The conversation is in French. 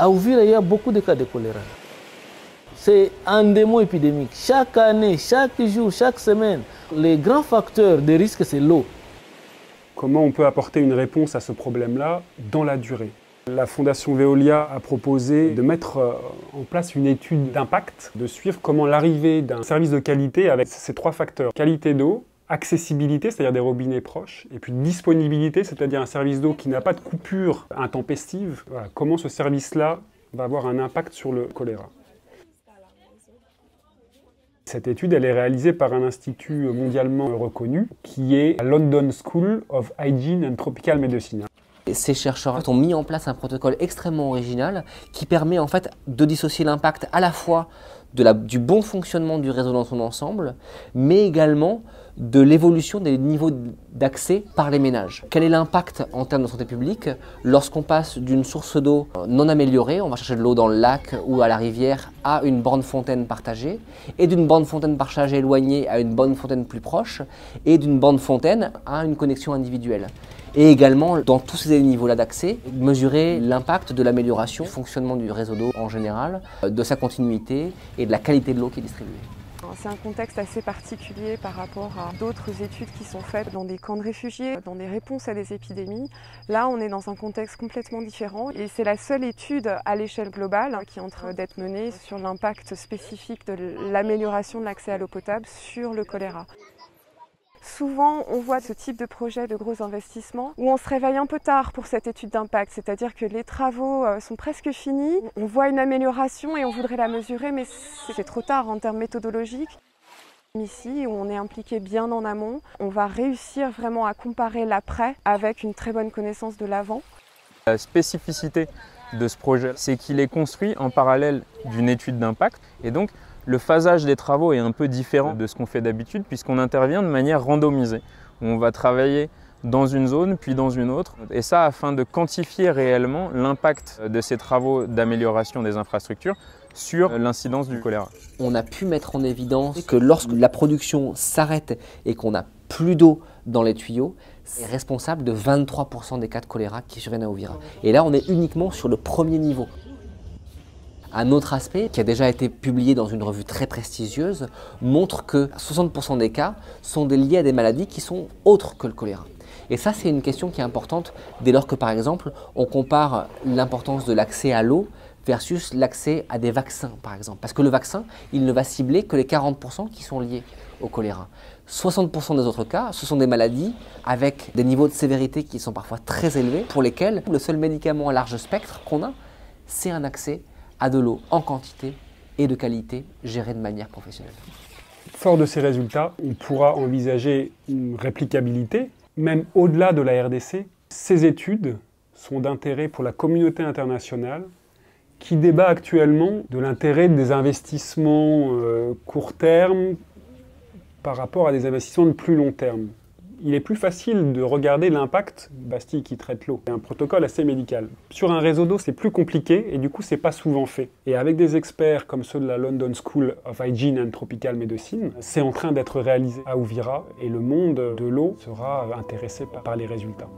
À Uvira, il y a beaucoup de cas de choléra. C'est endémique épidémique. Chaque année, chaque jour, chaque semaine, les grands facteurs de risque, c'est l'eau. Comment on peut apporter une réponse à ce problème-là dans la durée? La Fondation Veolia a proposé de mettre en place une étude d'impact, de suivre comment l'arrivée d'un service de qualité avec ces trois facteurs. Qualité d'eau, accessibilité, c'est-à-dire des robinets proches, et puis disponibilité, c'est-à-dire un service d'eau qui n'a pas de coupure intempestive. Voilà, comment ce service-là va avoir un impact sur le choléra. Cette étude, elle est réalisée par un institut mondialement reconnu, qui est la London School of Hygiene and Tropical Medicine. Ces chercheurs ont mis en place un protocole extrêmement original qui permet en fait de dissocier l'impact à la fois du bon fonctionnement du réseau dans son ensemble, mais également de l'évolution des niveaux d'accès par les ménages. Quel est l'impact en termes de santé publique lorsqu'on passe d'une source d'eau non améliorée, on va chercher de l'eau dans le lac ou à la rivière, à une borne fontaine partagée, et d'une borne fontaine partagée éloignée à une borne fontaine plus proche, et d'une borne fontaine à une connexion individuelle. Et également, dans tous ces niveaux-là d'accès, mesurer l'impact de l'amélioration du fonctionnement du réseau d'eau en général, de sa continuité et de la qualité de l'eau qui est distribuée. C'est un contexte assez particulier par rapport à d'autres études qui sont faites dans des camps de réfugiés, dans des réponses à des épidémies. Là, on est dans un contexte complètement différent et c'est la seule étude à l'échelle globale qui est en train d'être menée sur l'impact spécifique de l'amélioration de l'accès à l'eau potable sur le choléra. Souvent, on voit ce type de projet de gros investissements où on se réveille un peu tard pour cette étude d'impact, c'est-à-dire que les travaux sont presque finis, on voit une amélioration et on voudrait la mesurer, mais c'est trop tard en termes méthodologiques. Ici, où on est impliqué bien en amont, on va réussir vraiment à comparer l'après avec une très bonne connaissance de l'avant. La spécificité de ce projet, c'est qu'il est construit en parallèle d'une étude d'impact et donc le phasage des travaux est un peu différent de ce qu'on fait d'habitude puisqu'on intervient de manière randomisée. On va travailler dans une zone puis dans une autre et ça afin de quantifier réellement l'impact de ces travaux d'amélioration des infrastructures sur l'incidence du choléra. On a pu mettre en évidence que lorsque la production s'arrête et qu'on n'a plus d'eau dans les tuyaux, c'est responsable de 23% des cas de choléra qui surviennent à Uvira. Et là, on est uniquement sur le premier niveau. Un autre aspect, qui a déjà été publié dans une revue très prestigieuse, montre que 60% des cas sont liés à des maladies qui sont autres que le choléra. Et ça, c'est une question qui est importante dès lors que, par exemple, on compare l'importance de l'accès à l'eau versus l'accès à des vaccins, par exemple. Parce que le vaccin, il ne va cibler que les 40% qui sont liés au choléra. 60% des autres cas, ce sont des maladies avec des niveaux de sévérité qui sont parfois très élevés, pour lesquels le seul médicament à large spectre qu'on a, c'est un accès à de l'eau en quantité et de qualité gérée de manière professionnelle. Fort de ces résultats, on pourra envisager une réplicabilité, même au-delà de la RDC. Ces études sont d'intérêt pour la communauté internationale qui débat actuellement de l'intérêt des investissements court terme par rapport à des investissements de plus long terme. Il est plus facile de regarder l'impact, Bastille qui traite l'eau, c'est un protocole assez médical. Sur un réseau d'eau, c'est plus compliqué et du coup, c'est pas souvent fait. Et avec des experts comme ceux de la London School of Hygiene and Tropical Medicine, c'est en train d'être réalisé à Uvira et le monde de l'eau sera intéressé par les résultats.